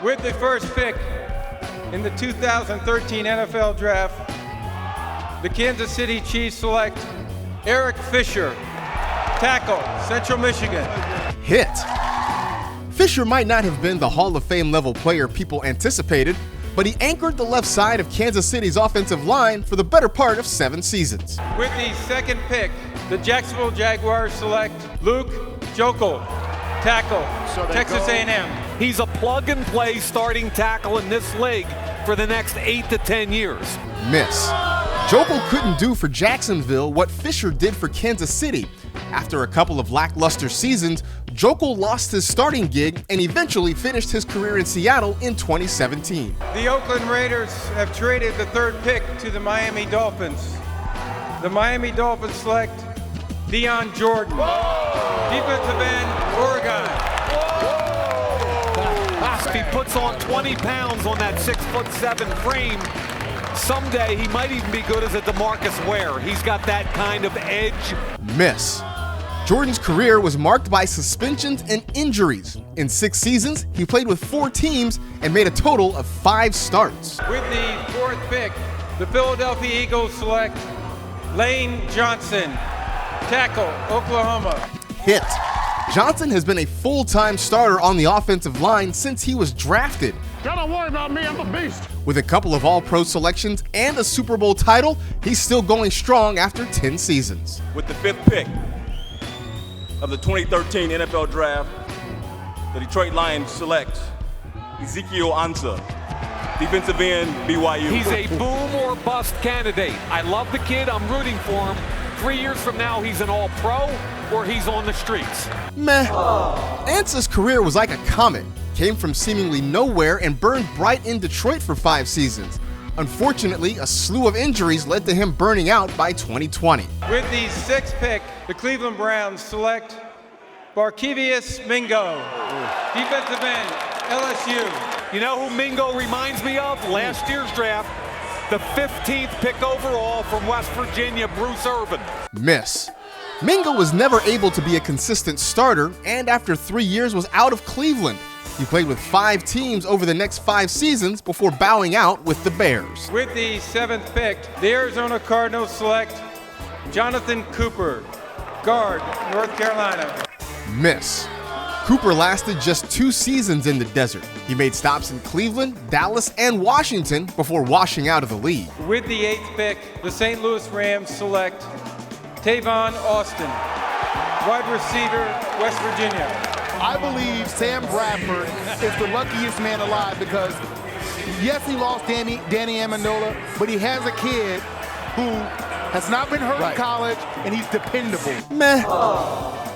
With the first pick in the 2013 NFL Draft, the Kansas City Chiefs select Eric Fisher, tackle, Central Michigan. Hit. Fisher might not have been the Hall of Fame level player people anticipated, but he anchored the left side of Kansas City's offensive line for the better part of 7 seasons. With the second pick, the Jacksonville Jaguars select Luke Joeckel, tackle, Texas A&M. He's a plug-and-play starting tackle in this league for the next 8 to 10 years. Miss. Joeckel couldn't do for Jacksonville what Fisher did for Kansas City. After a couple of lackluster seasons, Joeckel lost his starting gig and eventually finished his career in Seattle in 2017. The Oakland Raiders have traded the third pick to the Miami Dolphins. The Miami Dolphins select Dion Jordan, defensive end, Oregon. He puts on 20 pounds on that 6'7" frame. Someday he might even be good as a DeMarcus Ware. He's got that kind of edge. Miss. Jordan's career was marked by suspensions and injuries. In 6 seasons, he played with 4 teams and made a total of 5 starts. With the fourth pick, the Philadelphia Eagles select Lane Johnson, tackle, Oklahoma. Hit. Johnson has been a full-time starter on the offensive line since he was drafted. Don't worry about me, I'm a beast. With a couple of All-Pro selections and a Super Bowl title, he's still going strong after 10 seasons. With the 5th pick of the 2013 NFL Draft, the Detroit Lions select Ezekiel Ansah, defensive end, BYU. He's a boom or bust candidate. I love the kid. I'm rooting for him. 3 years from now, he's an All-Pro or he's on the streets. Meh. Ansah's career was like a comet. Came from seemingly nowhere and burned bright in Detroit for 5 seasons. Unfortunately, a slew of injuries led to him burning out by 2020. With the 6th pick, the Cleveland Browns select Barkevious Mingo, defensive end, LSU. You know who Mingo reminds me of? Last year's draft, the 15th pick overall from West Virginia, Bruce Irvin. Miss. Mingo was never able to be a consistent starter, and after 3 years was out of Cleveland. He played with 5 teams over the next 5 seasons before bowing out with the Bears. With the 7th pick, the Arizona Cardinals select Jonathan Cooper, guard, North Carolina. Miss. Cooper lasted just 2 seasons in the desert. He made stops in Cleveland, Dallas, and Washington before washing out of the league. With the 8th pick, the St. Louis Rams select Tavon Austin, wide receiver, West Virginia. I believe Sam Bradford is the luckiest man alive because, yes, he lost Danny Amendola, but he has a kid who has not been hurt in college, and he's dependable. Meh.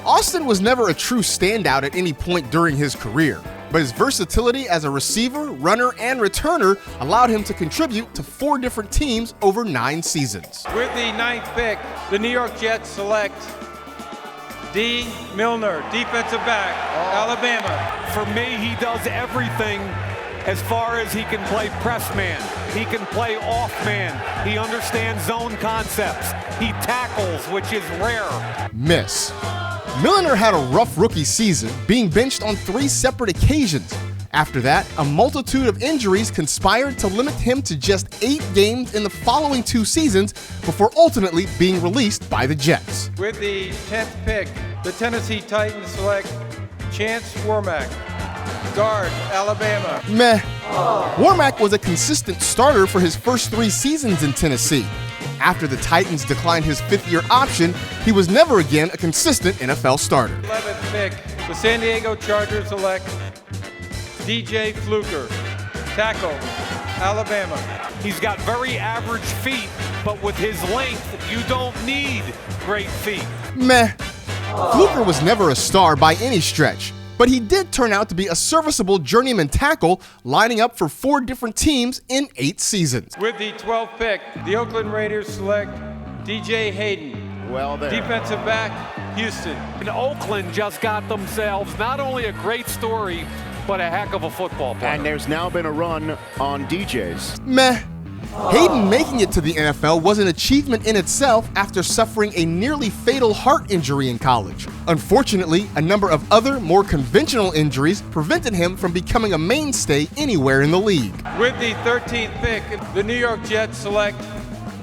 Austin was never a true standout at any point during his career, but his versatility as a receiver, runner, and returner allowed him to contribute to 4 different teams over 9 seasons. With the 9th pick, the New York Jets select D. Milner, defensive back, Alabama. For me, he does everything as far as he can play press man. He can play off man. He understands zone concepts. He tackles, which is rare. Miss. Milner had a rough rookie season, being benched on 3 separate occasions. After that, a multitude of injuries conspired to limit him to just 8 games in the following 2 seasons before ultimately being released by the Jets. With the 10th pick, the Tennessee Titans select Chance Warmack, guard, Alabama. Meh. Warmack was a consistent starter for his first 3 seasons in Tennessee. After the Titans declined his 5th-year option, he was never again a consistent NFL starter. 11th pick, the San Diego Chargers select DJ Fluker, tackle, Alabama. He's got very average feet, but with his length, you don't need great feet. Meh. Fluker was never a star by any stretch, but he did turn out to be a serviceable journeyman tackle, lining up for 4 different teams in 8 seasons. With the 12th pick, the Oakland Raiders select DJ Hayden, defensive back, Houston. And Oakland just got themselves not only a great story, but a heck of a football player. And there's now been a run on DJs. Meh. Hayden making it to the NFL was an achievement in itself after suffering a nearly fatal heart injury in college. Unfortunately, a number of other, more conventional injuries prevented him from becoming a mainstay anywhere in the league. With the 13th pick, the New York Jets select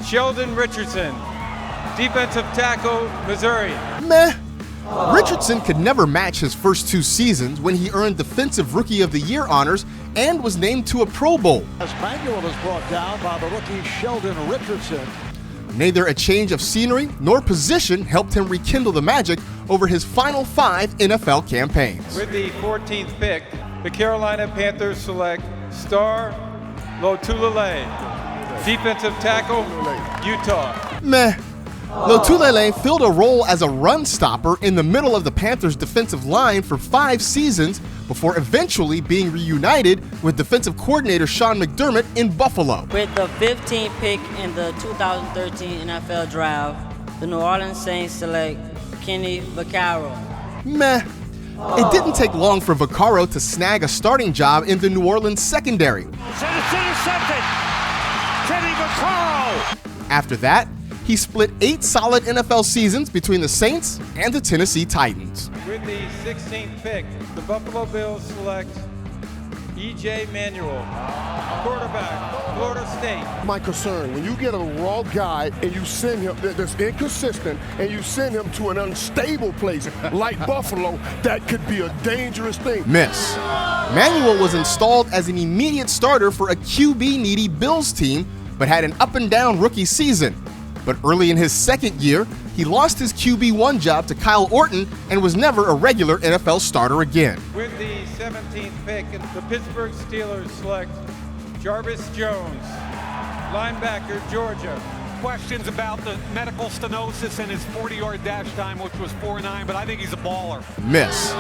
Sheldon Richardson, defensive tackle, Missouri. Meh. Richardson could never match his first 2 seasons when he earned Defensive Rookie of the Year honors and was named to a Pro Bowl. As Manuel is brought down by the rookie Sheldon Richardson. Neither a change of scenery nor position helped him rekindle the magic over his final 5 NFL campaigns. With the 14th pick, the Carolina Panthers select Star Lotulelei, defensive tackle, Utah. Meh. Lotulelei filled a role as a run stopper in the middle of the Panthers' defensive line for 5 seasons before eventually being reunited with defensive coordinator Sean McDermott in Buffalo. With the 15th pick in the 2013 NFL Draft, the New Orleans Saints select Kenny Vaccaro. Meh. It didn't take long for Vaccaro to snag a starting job in the New Orleans secondary. Intercepted. Kenny Vaccaro. After that, he split 8 solid NFL seasons between the Saints and the Tennessee Titans. With the 16th pick, the Buffalo Bills select E.J. Manuel, quarterback, Florida State. My concern, when you get a raw guy and you send him that's inconsistent and you send him to an unstable place like Buffalo, that could be a dangerous thing. Miss. Manuel was installed as an immediate starter for a QB-needy Bills team, but had an up-and-down rookie season. But early in his second year, he lost his QB1 job to Kyle Orton and was never a regular NFL starter again. With the 17th pick, the Pittsburgh Steelers select Jarvis Jones, linebacker, Georgia. Questions about the medical stenosis and his 40-yard dash time, which was 4.9, but I think he's a baller. Miss.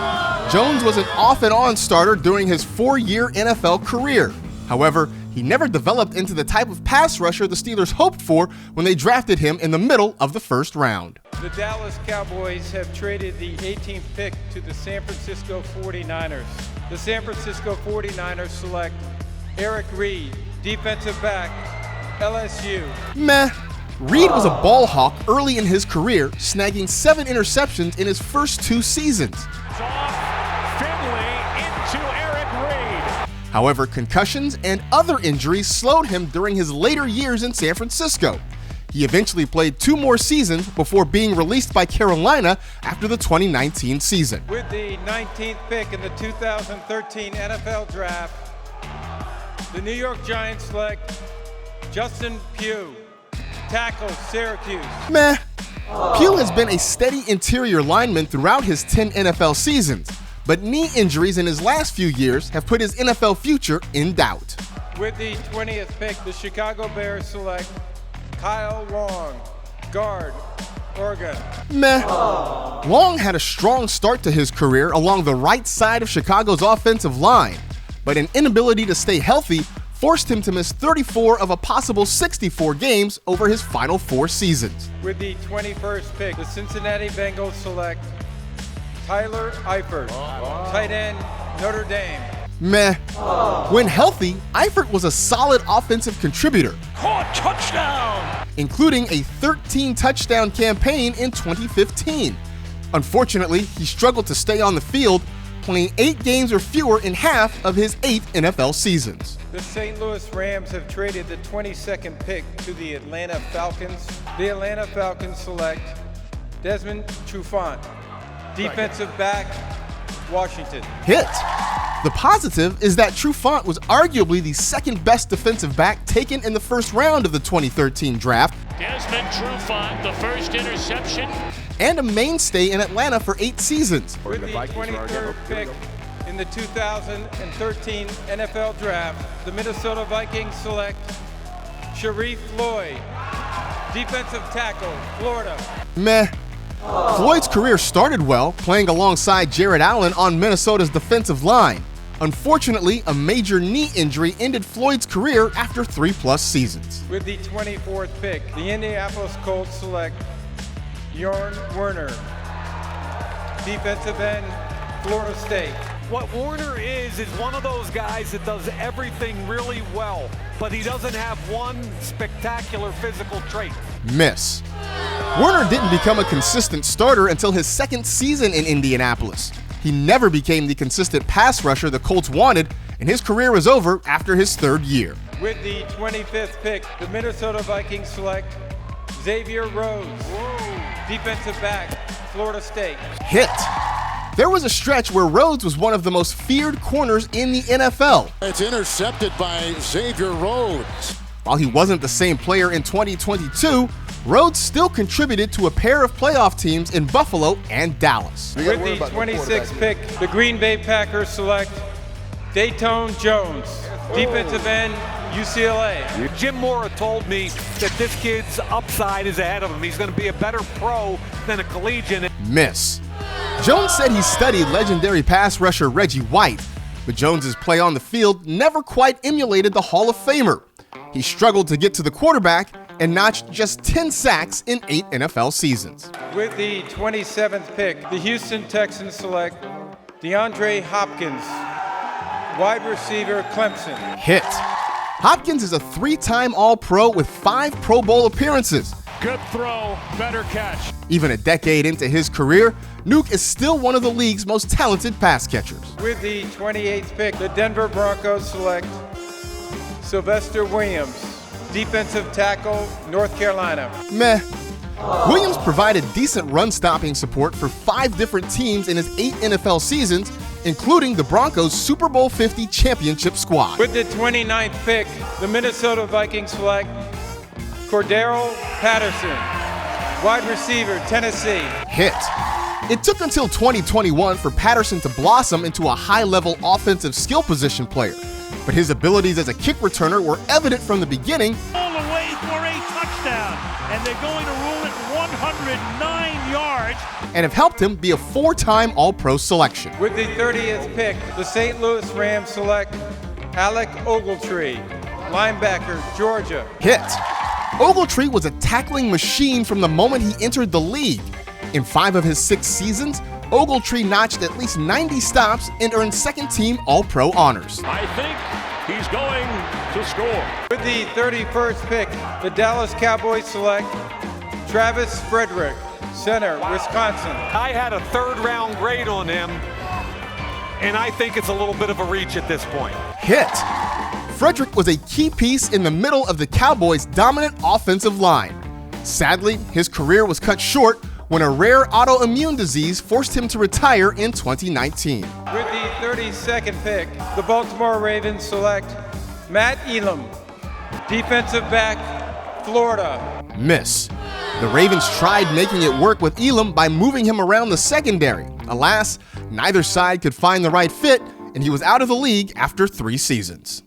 Jones was an off-and-on starter during his 4-year NFL career. However, he never developed into the type of pass rusher the Steelers hoped for when they drafted him in the middle of the first round. The Dallas Cowboys have traded the 18th pick to the San Francisco 49ers. The San Francisco 49ers select Eric Reid, defensive back, LSU. Meh. Reid was a ball hawk early in his career, snagging 7 interceptions in his first 2 seasons. However, concussions and other injuries slowed him during his later years in San Francisco. He eventually played 2 more seasons before being released by Carolina after the 2019 season. With the 19th pick in the 2013 NFL Draft, the New York Giants select Justin Pugh, tackle, Syracuse. Meh. Pugh has been a steady interior lineman throughout his 10 NFL seasons, but knee injuries in his last few years have put his NFL future in doubt. With the 20th pick, the Chicago Bears select Kyle Long, guard, Oregon. Meh. Long had a strong start to his career along the right side of Chicago's offensive line, but an inability to stay healthy forced him to miss 34 of a possible 64 games over his final 4 seasons. With the 21st pick, the Cincinnati Bengals select Tyler Eifert, tight end, Notre Dame. Meh. When healthy, Eifert was a solid offensive contributor. Caught touchdown! Including a 13-touchdown campaign in 2015. Unfortunately, he struggled to stay on the field, playing 8 games or fewer in half of his 8 NFL seasons. The St. Louis Rams have traded the 22nd pick to the Atlanta Falcons. The Atlanta Falcons select Desmond Trufant, defensive back, Washington. Hit. The positive is that Trufant was arguably the second best defensive back taken in the first round of the 2013 draft. Desmond Trufant, the first interception. And a mainstay in Atlanta for 8 seasons. With the 23rd pick in the 2013 NFL Draft, the Minnesota Vikings select Sharif Floyd, defensive tackle, Florida. Meh. Floyd's career started well, playing alongside Jared Allen on Minnesota's defensive line. Unfortunately, a major knee injury ended Floyd's career after 3+ seasons. With the 24th pick, the Indianapolis Colts select Bjorn Werner, defensive end, Florida State. What Warner is one of those guys that does everything really well, but he doesn't have one spectacular physical trait. Miss. Warner didn't become a consistent starter until his second season in Indianapolis. He never became the consistent pass rusher the Colts wanted, and his career was over after his third year. With the 25th pick, the Minnesota Vikings select Xavier Rhodes, defensive back, Florida State. Hit. There was a stretch where Rhodes was one of the most feared corners in the NFL. It's intercepted by Xavier Rhodes. While he wasn't the same player in 2022, Rhodes still contributed to a pair of playoff teams in Buffalo and Dallas. With the 26th pick, the Green Bay Packers select Dayton Jones, defensive end, UCLA. Jim Mora told me that this kid's upside is ahead of him. He's going to be a better pro than a collegiate. Miss. Jones said he studied legendary pass rusher Reggie White, but Jones's play on the field never quite emulated the Hall of Famer. He struggled to get to the quarterback and notched just 10 sacks in 8 NFL seasons. With the 27th pick, the Houston Texans select DeAndre Hopkins, wide receiver, Clemson. Hit. Hopkins is a 3-time All-Pro with 5 Pro Bowl appearances. Good throw, better catch. Even a decade into his career, Nuke is still one of the league's most talented pass catchers. With the 28th pick, the Denver Broncos select Sylvester Williams, defensive tackle, North Carolina. Meh. Williams provided decent run-stopping support for 5 different teams in his 8 NFL seasons, including the Broncos' Super Bowl 50 championship squad. With the 29th pick, the Minnesota Vikings select Cordero Patterson, wide receiver, Tennessee. Hit. It took until 2021 for Patterson to blossom into a high-level offensive skill position player, but his abilities as a kick returner were evident from the beginning. All the way for a touchdown, and they're going to rule it 109 yards. And have helped him be a 4-time All-Pro selection. With the 30th pick, the St. Louis Rams select Alec Ogletree, linebacker, Georgia. Hit. Ogletree was a tackling machine from the moment he entered the league. In 5 of his 6 seasons, Ogletree notched at least 90 stops and earned second-team All-Pro honors. I think he's going to score. With the 31st pick, the Dallas Cowboys select Travis Frederick, center, Wisconsin. I had a 3rd-round grade on him, and I think it's a little bit of a reach at this point. Hit. Frederick was a key piece in the middle of the Cowboys' dominant offensive line. Sadly, his career was cut short when a rare autoimmune disease forced him to retire in 2019. With the 32nd pick, the Baltimore Ravens select Matt Elam, defensive back, Florida. Miss. The Ravens tried making it work with Elam by moving him around the secondary. Alas, neither side could find the right fit, and he was out of the league after 3 seasons.